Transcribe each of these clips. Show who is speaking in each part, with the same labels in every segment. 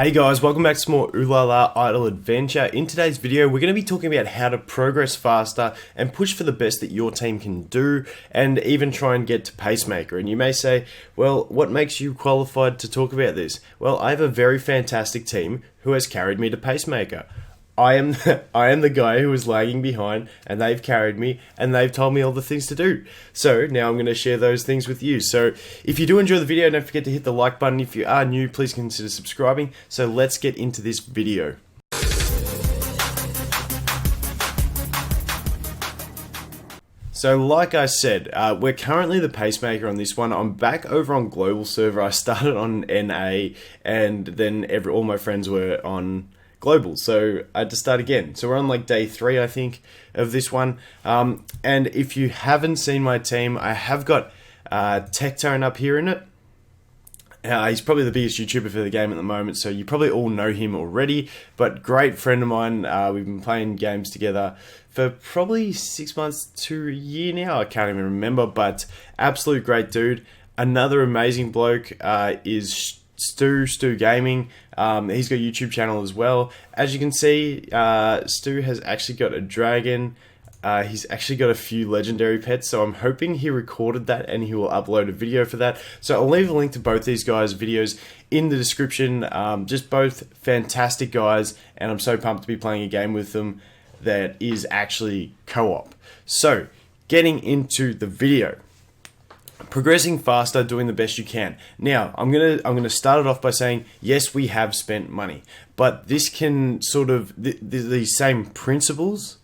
Speaker 1: Hey guys, welcome back to some more Ooh La La Idle Adventure. In today's video, we're going to be talking about how to progress faster and push for the best that your team can do, and even try and get to Pacemaker. And you may say, well, what makes you qualified to talk about this? Well, I have a very fantastic team who has carried me to Pacemaker. I am the guy who was lagging behind, and they've carried me, and they've told me all the things to do. So now I'm going to share those things with you. So if you do enjoy the video, don't forget to hit the like button. If you are new, please consider subscribing. So let's get into this video. So like I said, we're currently the Pacemaker on this one. I'm back over on global server. I started on NA, and then all my friends were on global, so I had to start again. So we're on like day 3, I think, of this one. And if you haven't seen my team, I have got Tectone up here in it. He's probably the biggest YouTuber for the game at the moment, so you probably all know him already, but great friend of mine. We've been playing games together for probably 6 months to a year now, I can't even remember, but absolute great dude. Another amazing bloke is Stu Gaming. He's got a YouTube channel as well. As you can see, Stu has actually got a dragon. He's actually got a few legendary pets, so I'm hoping he recorded that and he will upload a video for that. So I'll leave a link to both these guys' videos in the description. Just both fantastic guys, and I'm so pumped to be playing a game with them that is actually co-op. So, getting into the video. Progressing faster, doing the best you can. Now, I'm gonna start it off by saying, yes, we have spent money, but this can sort of the same principles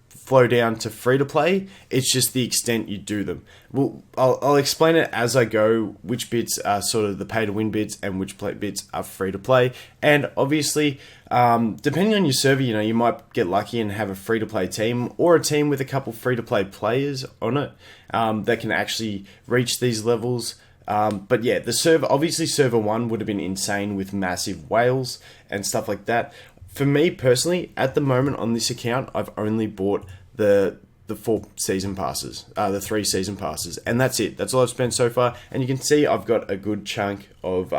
Speaker 1: flow down to free to play. It's just the extent you do them. Well, I'll explain it as I go, which bits are sort of the pay to win bits and which bits are free to play. And obviously, depending on your server, you might get lucky and have a free to play team, or a team with a couple free to play players on it that can actually reach these levels. But yeah, the server, obviously server 1 would have been insane with massive whales and stuff like that. For me personally, at the moment on this account, I've only bought the 4 season passes, the 3 season passes, and that's it. That's all I've spent so far. And you can see I've got a good chunk of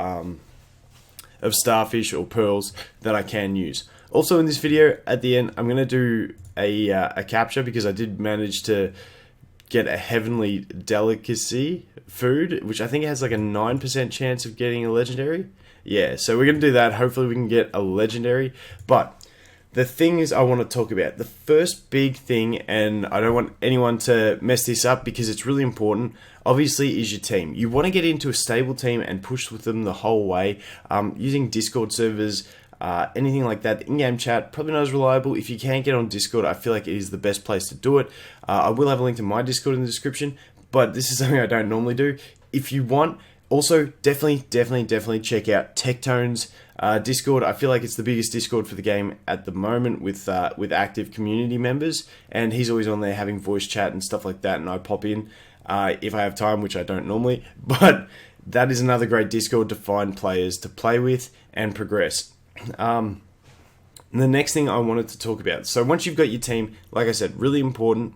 Speaker 1: starfish or pearls that I can use. Also in this video, at the end, I'm going to do a capture, because I did manage to get a heavenly delicacy food, which I think has like a 9% chance of getting a legendary. Yeah, so we're going to do that. Hopefully we can get a legendary. But the things I want to talk about, the first big thing, and I don't want anyone to mess this up because it's really important, obviously, is your team. You want to get into a stable team and push with them the whole way. Using Discord servers, anything like that, in-game chat, probably not as reliable. If you can't get on Discord, I feel like it is the best place to do it. I will have a link to my Discord in the description, but this is something I don't normally do. If you want, also, definitely check out Tectone's Discord. I feel like it's the biggest Discord for the game at the moment with active community members, and he's always on there having voice chat and stuff like that, and I pop in if I have time, which I don't normally, but that is another great Discord to find players to play with and progress. The next thing I wanted to talk about, so once you've got your team, like I said, really important.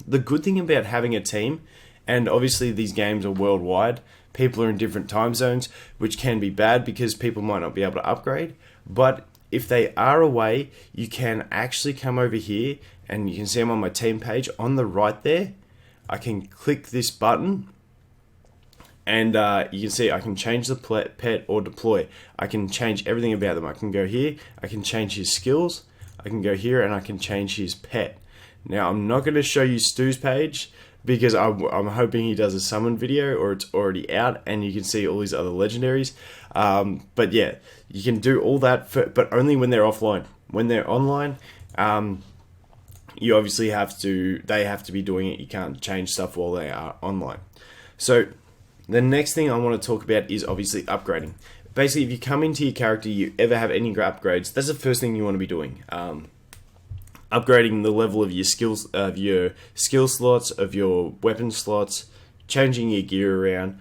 Speaker 1: The good thing about having a team, and obviously these games are worldwide, people are in different time zones, which can be bad because people might not be able to upgrade. But if they are away, you can actually come over here, and you can see them on my team page on the right there. I can click this button, and you can see I can change the pet or deploy. I can change everything about them. I can go here, I can change his skills, I can go here, and I can change his pet. Now, I'm not going to show you Stu's page, because I'm hoping he does a summon video, or it's already out and you can see all these other legendaries. But yeah, you can do all that, but only when they're offline. When they're online, you obviously they have to be doing it. You can't change stuff while they are online. So the next thing I want to talk about is obviously upgrading. Basically, if you come into your character, you ever have any upgrades, that's the first thing you want to be doing. Upgrading the level of your skills, of your skill slots, of your weapon slots, changing your gear around,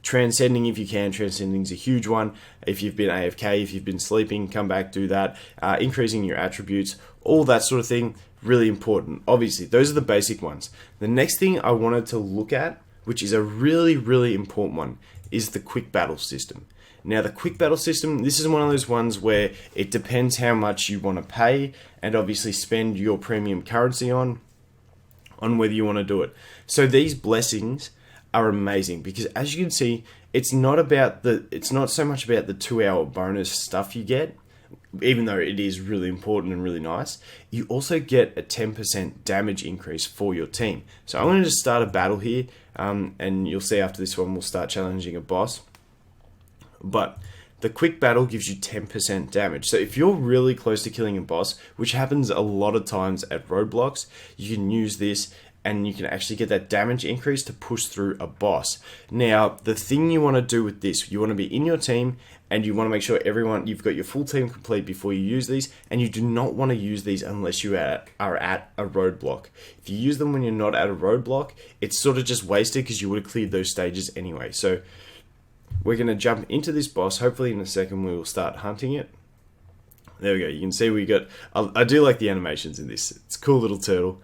Speaker 1: transcending if you can. Transcending is a huge one. If you've been AFK, if you've been sleeping, come back, do that. Increasing your attributes, all that sort of thing, really important. Obviously, those are the basic ones. The next thing I wanted to look at, which is a really important one, is the quick battle system. Now the quick battle system, this is one of those ones where it depends how much you want to pay and obviously spend your premium currency on whether you want to do it. So these blessings are amazing because, as you can see, it's not so much about the 2-hour bonus stuff you get, even though it is really important and really nice. You also get a 10% damage increase for your team. So I'm going to just start a battle here, and you'll see after this one we'll start challenging a boss. But the quick battle gives you 10% damage. So if you're really close to killing a boss, which happens a lot of times at roadblocks, you can use this and you can actually get that damage increase to push through a boss. Now, the thing you want to do with this, you want to be in your team and you want to make sure you've got your full team complete before you use these, and you do not want to use these unless you are at a roadblock. If you use them when you're not at a roadblock, it's sort of just wasted because you would have cleared those stages anyway. So we're going to jump into this boss. Hopefully in a second we will start hunting it. There we go. You can see we got... I do like the animations in this. It's a cool little turtle.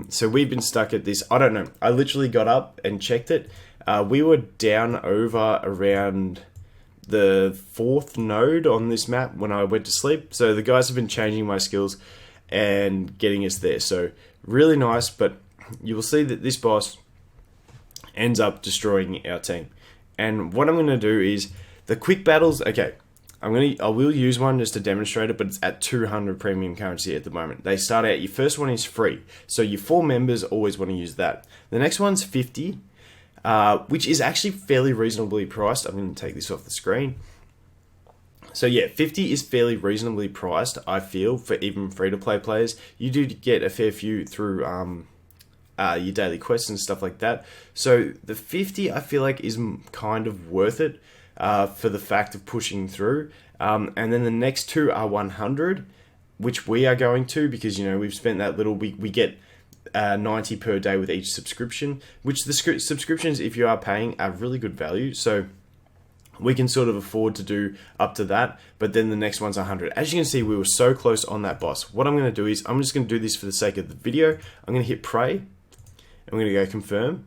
Speaker 1: So we've been stuck at this. I don't know. I literally got up and checked it. We were down over around the 4th node on this map when I went to sleep. So the guys have been changing my skills and getting us there. So really nice, but you will see that this boss ends up destroying our team. And what I'm going to do is the quick battles. Okay, I will use one just to demonstrate it, but it's at 200 premium currency at the moment. They start out, your first one is free, so your 4 members always want to use that. The next one's 50, which is actually fairly reasonably priced. I'm going to take this off the screen. So yeah, 50 is fairly reasonably priced, I feel, for even free-to-play players. You do get a fair few through your daily quests and stuff like that. So the 50, I feel like, is kind of worth it. For the fact of pushing through. And then the next 2 are 100, which we are going to because, we've spent that little... We get 90 per day with each subscription, which the subscriptions, if you are paying, are really good value. So we can sort of afford to do up to that. But then the next one's 100. As you can see, we were so close on that boss. What I'm going to do is I'm just going to do this for the sake of the video. I'm going to hit pray. I'm going to go confirm.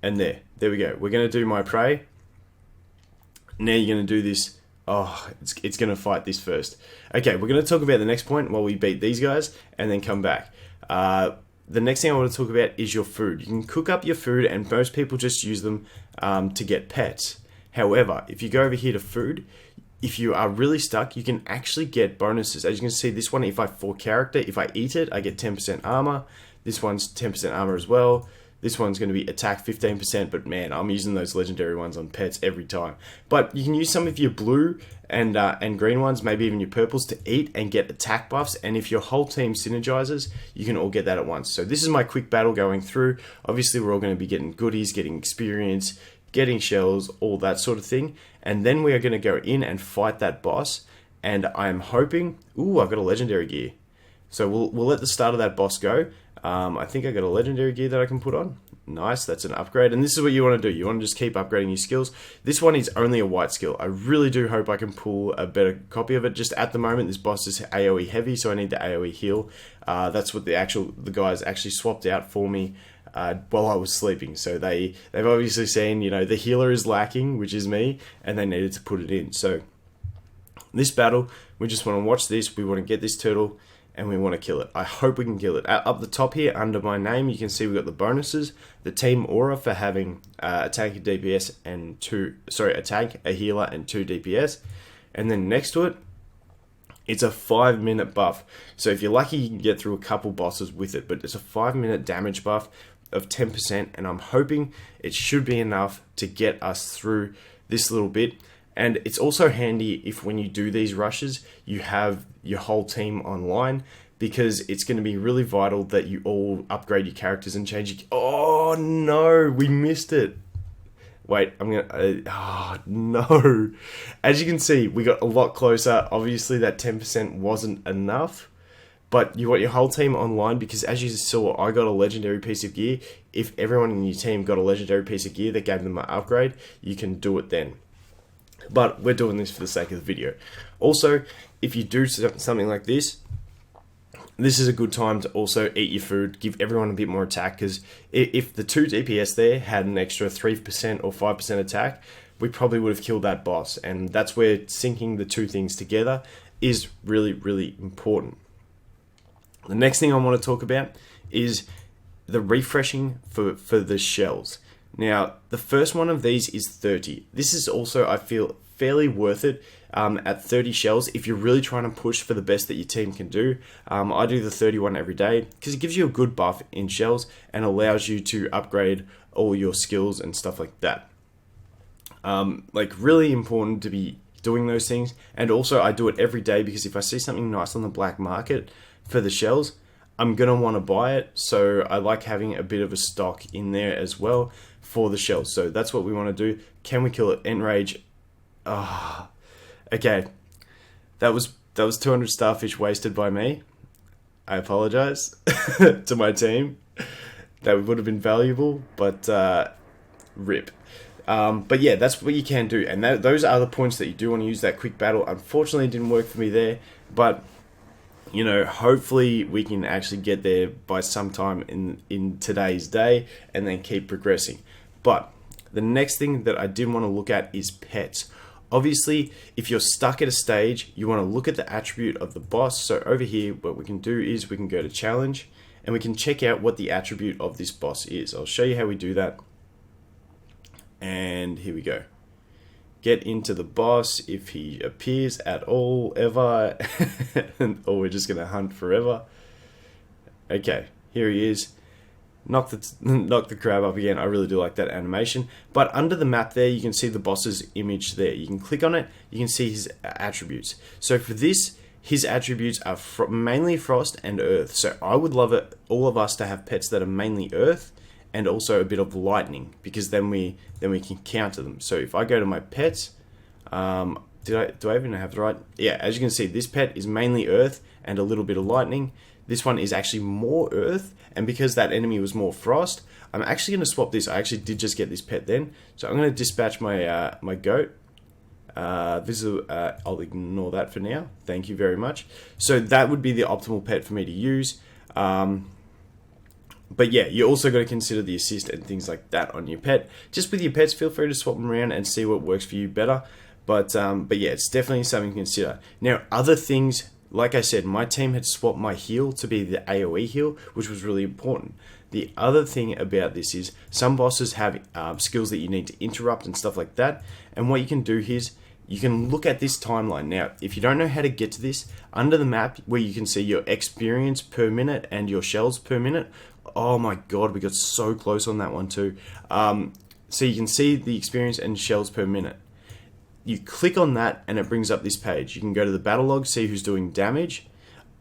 Speaker 1: And there we go. We're going to do my pray. Now you're going to do this. Oh, it's going to fight this first. Okay, we're going to talk about the next point while we beat these guys and then come back. The next thing I want to talk about is your food. You can cook up your food and most people just use them to get pets. However, if you go over here to food, if you are really stuck, you can actually get bonuses. As you can see, this one, for character, if I eat it, I get 10% armor. This one's 10% armor as well. This one's going to be attack 15%, but man, I'm using those legendary ones on pets every time. But you can use some of your blue and green ones, maybe even your purples, to eat and get attack buffs. And if your whole team synergizes, you can all get that at once. So this is my quick battle going through. Obviously, we're all going to be getting goodies, getting experience, getting shells, all that sort of thing. And then we are going to go in and fight that boss. And I'm hoping... Ooh, I've got a legendary gear. So we'll let the start of that boss go. I think I got a legendary gear that I can put on. Nice, that's an upgrade. And this is what you want to do. You want to just keep upgrading your skills. This one is only a white skill. I really do hope I can pull a better copy of it. Just at the moment, this boss is AoE heavy, so I need the AoE heal. That's what the guys actually swapped out for me while I was sleeping. So they've obviously seen, the healer is lacking, which is me, and they needed to put it in. So this battle, we just want to watch this. We want to get this turtle. And we want to kill it. I hope we can kill it. Up the top here, under my name, you can see we've got the bonuses. The team aura for having a tank, a DPS, a tank, a healer, and 2 DPS. And then next to it, it's a 5-minute buff. So if you're lucky, you can get through a couple bosses with it. But it's a 5-minute damage buff of 10%. And I'm hoping it should be enough to get us through this little bit. And it's also handy if when you do these rushes, you have your whole team online, because it's going to be really vital that you all upgrade your characters and change your... Oh, no, we missed it. Wait, I'm going to... Oh, no. As you can see, we got a lot closer. Obviously, that 10% wasn't enough, but you want your whole team online because, as you saw, I got a legendary piece of gear. If everyone in your team got a legendary piece of gear that gave them an upgrade, you can do it then. But we're doing this for the sake of the video. Also, if you do something like this, this is a good time to also eat your food, give everyone a bit more attack, because if the 2 DPS there had an extra 3% or 5% attack, we probably would have killed that boss. And that's where syncing the two things together is really, really important. The next thing I want to talk about is the refreshing for the shells. Now, the first one of these is 30. This is also, I feel, fairly worth it at 30 shells if you're really trying to push for the best that your team can do. I do the 31 every day because it gives you a good buff in shells and allows you to upgrade all your skills and stuff like that. Like, really important to be doing those things. And also, I do it every day because if I see something nice on the black market for the shells, I'm going to want to buy it. So I like having a bit of a stock in there as well for the shells. So that's what we want to do. Can we kill it? Enrage. Okay. That was 200 starfish wasted by me. I apologize to my team. That would have been valuable, but rip. But yeah, that's what you can do. And those are the points that you do want to use that quick battle. Unfortunately, it didn't work for me there, but you know, hopefully we can actually get there by sometime in today's day and then keep progressing. But the next thing that I did want to look at is pets. Obviously, if you're stuck at a stage, you want to look at the attribute of the boss. So over here, what we can do is we can go to challenge and we can check out what the attribute of this boss is. I'll show you how we do that. And here we go. Get into the boss if he appears at all, ever, or we're just going to hunt forever. Okay, here he is. Knock the crab up again. I really do like that animation. But under the map there, you can see the boss's image there. You can click on it. You can see his attributes. So for this, his attributes are mainly frost and earth. So I would love it, all of us to have pets that are mainly earth and also a bit of lightning, because then we can counter them. So if I go to my pets, do I even have the right? Yeah, as you can see, this pet is mainly earth and a little bit of lightning. This one is actually more earth, and because that enemy was more frost, I'm actually going to swap this. I actually did just get this pet then, so I'm going to dispatch my my goat. I'll ignore that for now. Thank you very much. So that would be the optimal pet for me to use. But yeah, you also got to consider the assist and things like that on your pet. Just with your pets, feel free to swap them around and see what works for you better. But yeah, it's definitely something to consider. Now, other things, like I said, my team had swapped my heal to be the AoE heal, which was really important. The other thing about this is some bosses have skills that you need to interrupt and stuff like that. And what you can do here is you can look at this timeline. Now, if you don't know how to get to this, under the map where you can see your experience per minute and your shells per minute, oh my god, we got so close on that one too. So you can see the experience and shells per minute. You click on that and it brings up this page. You can go to the battle log, see who's doing damage.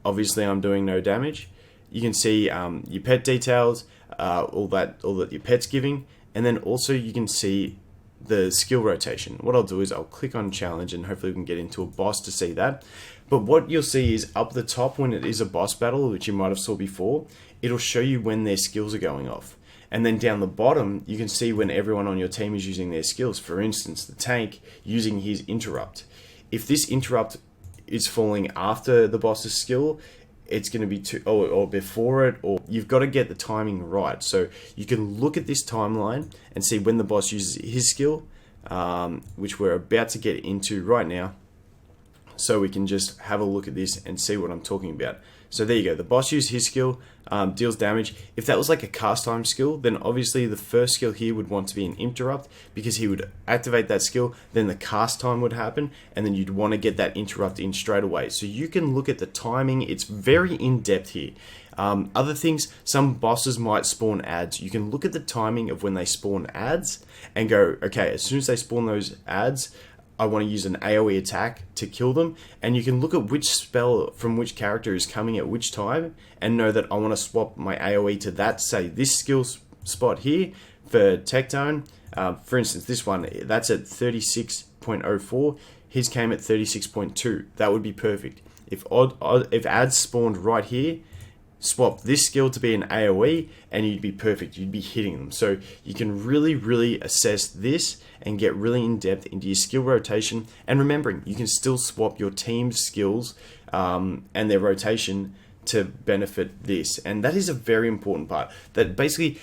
Speaker 1: Obviously, I'm doing no damage. You can see your pet details, all that your pet's giving, and then also you can see the skill rotation. What I'll do is I'll click on challenge and hopefully we can get into a boss to see that. But what you'll see is up the top when it is a boss battle, which you might have saw before, it'll show you when their skills are going off. And then down the bottom, you can see when everyone on your team is using their skills. For instance, the tank using his interrupt. If this interrupt is falling after the boss's skill, it's going to be or before it, or you've got to get the timing right. So you can look at this timeline and see when the boss uses his skill, which we're about to get into right now. So we can just have a look at this and see what I'm talking about. So there you go. The boss used his skill, deals damage. If that was like a cast time skill, then obviously the first skill here would want to be an interrupt, because he would activate that skill, then the cast time would happen, and then you'd want to get that interrupt in straight away. So you can look at the timing. It's very in-depth here. Other things, some bosses might spawn ads. You can look at the timing of when they spawn ads and go, okay, as soon as they spawn those ads, I want to use an AoE attack to kill them, and you can look at which spell from which character is coming at which time and know that I want to swap my AoE to that, say this skill spot here for Tectone. For instance, this one, that's at 36.04, his came at 36.2. That would be perfect. If ads spawned right here, swap this skill to be an AoE and you'd be perfect. You'd be hitting them. So you can really, really assess this and get really in depth into your skill rotation. And remembering, you can still swap your team's skills and their rotation to benefit this. And that is a very important part. That basically,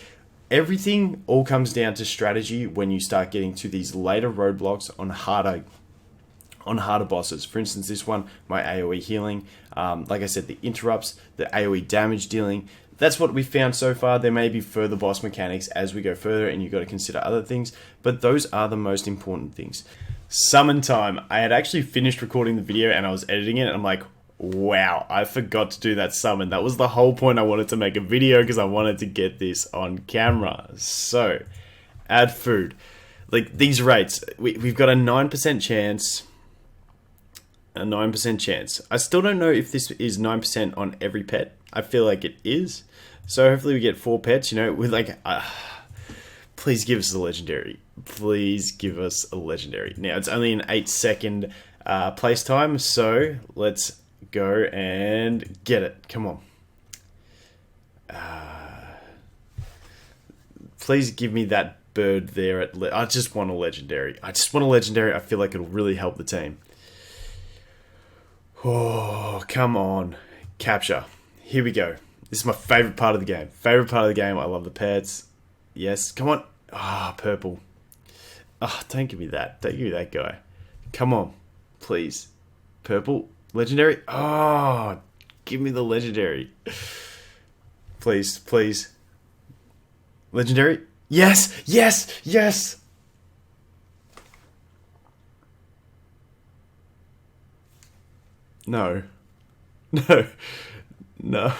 Speaker 1: Everything all comes down to strategy when you start getting to these later roadblocks on harder bosses. For instance, this one, my AoE healing, like I said, the interrupts, the AoE damage dealing. That's what we found so far. There may be further boss mechanics as we go further, and you've got to consider other things, but those are the most important things. Summon time. I had actually finished recording the video and I was editing it, and I'm like, wow, I forgot to do that summon. That was the whole point I wanted to make a video, because I wanted to get this on camera. So, add food. Like, these rates, we've got a 9% chance. A 9% chance. I still don't know if this is 9% on every pet. I feel like it is. So hopefully we get 4 pets, you know, with like... please give us a legendary. Please give us a legendary. Now, it's only an 8-second place time, so let's go and get it. Come on. Please give me that bird there. I just want a legendary. I just want a legendary. I feel like it'll really help the team. Oh, come on. Capture. Here we go. This is my favorite part of the game. Favorite part of the game. I love the pets. Yes. Come on. Ah, purple. Ah, don't give me that. Don't give me that guy. Come on. Please. Purple. Legendary. Oh, give me the legendary. Please. Please. Legendary. Yes. Yes. Yes. No. No. No.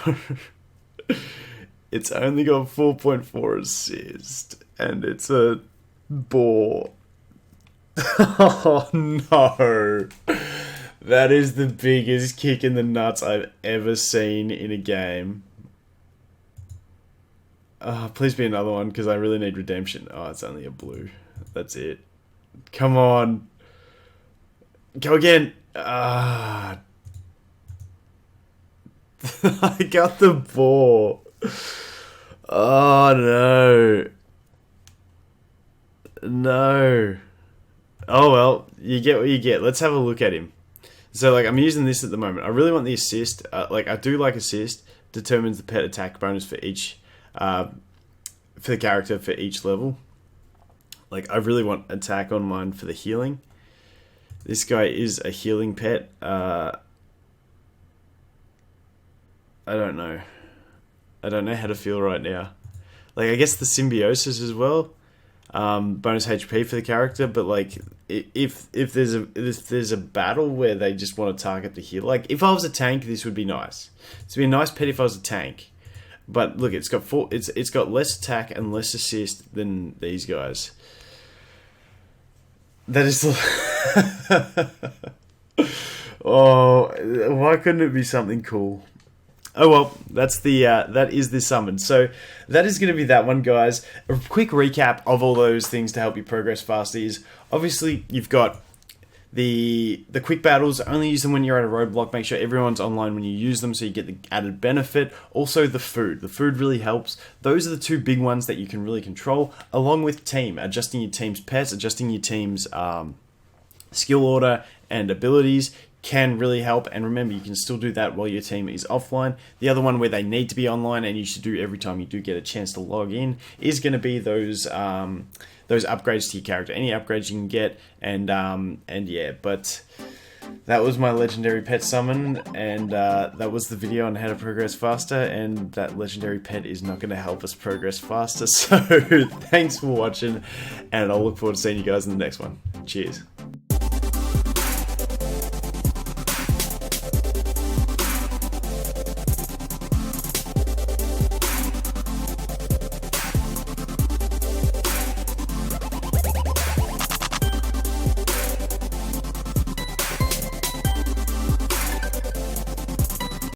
Speaker 1: It's only got 4.4 assist, and it's a boar. Oh no. That is the biggest kick in the nuts I've ever seen in a game. Please be another one, because I really need redemption. Oh, it's only a blue. That's it. Come on. Go again. I got the ball. Oh no. No. Oh well, you get what you get. Let's have a look at him. So like, I'm using this at the moment. I really want the assist. Like, I do like assist. Determines the pet attack bonus for each, for the character for each level. Like, I really want attack on mine for the healing. This guy is a healing pet. I don't know. I don't know how to feel right now. Like, I guess the symbiosis as well. Bonus HP for the character, but like, if there's a battle where they just want to target the heal, like if I was a tank, this would be nice. This would be a nice pet if I was a tank. But look, it's got less attack and less assist than these guys. That is. Oh, why couldn't it be something cool? Oh well, that is the summon. So that is going to be that one, guys. A quick recap of all those things to help you progress faster is, obviously you've got the quick battles. Only use them when you're at a roadblock. Make sure everyone's online when you use them, so you get the added benefit. Also the food. The food really helps. Those are the two big ones that you can really control, along with team. Adjusting your team's pets, adjusting your team's skill order and abilities can really help. And remember, you can still do that while your team is offline. The other one where they need to be online, and you should do every time you do get a chance to log in, is going to be those upgrades to your character. Any upgrades you can get, and yeah. But that was my legendary pet summon, and that was the video on how to progress faster. And that legendary pet is not going to help us progress faster. So thanks for watching, and I'll look forward to seeing you guys in the next one. Cheers.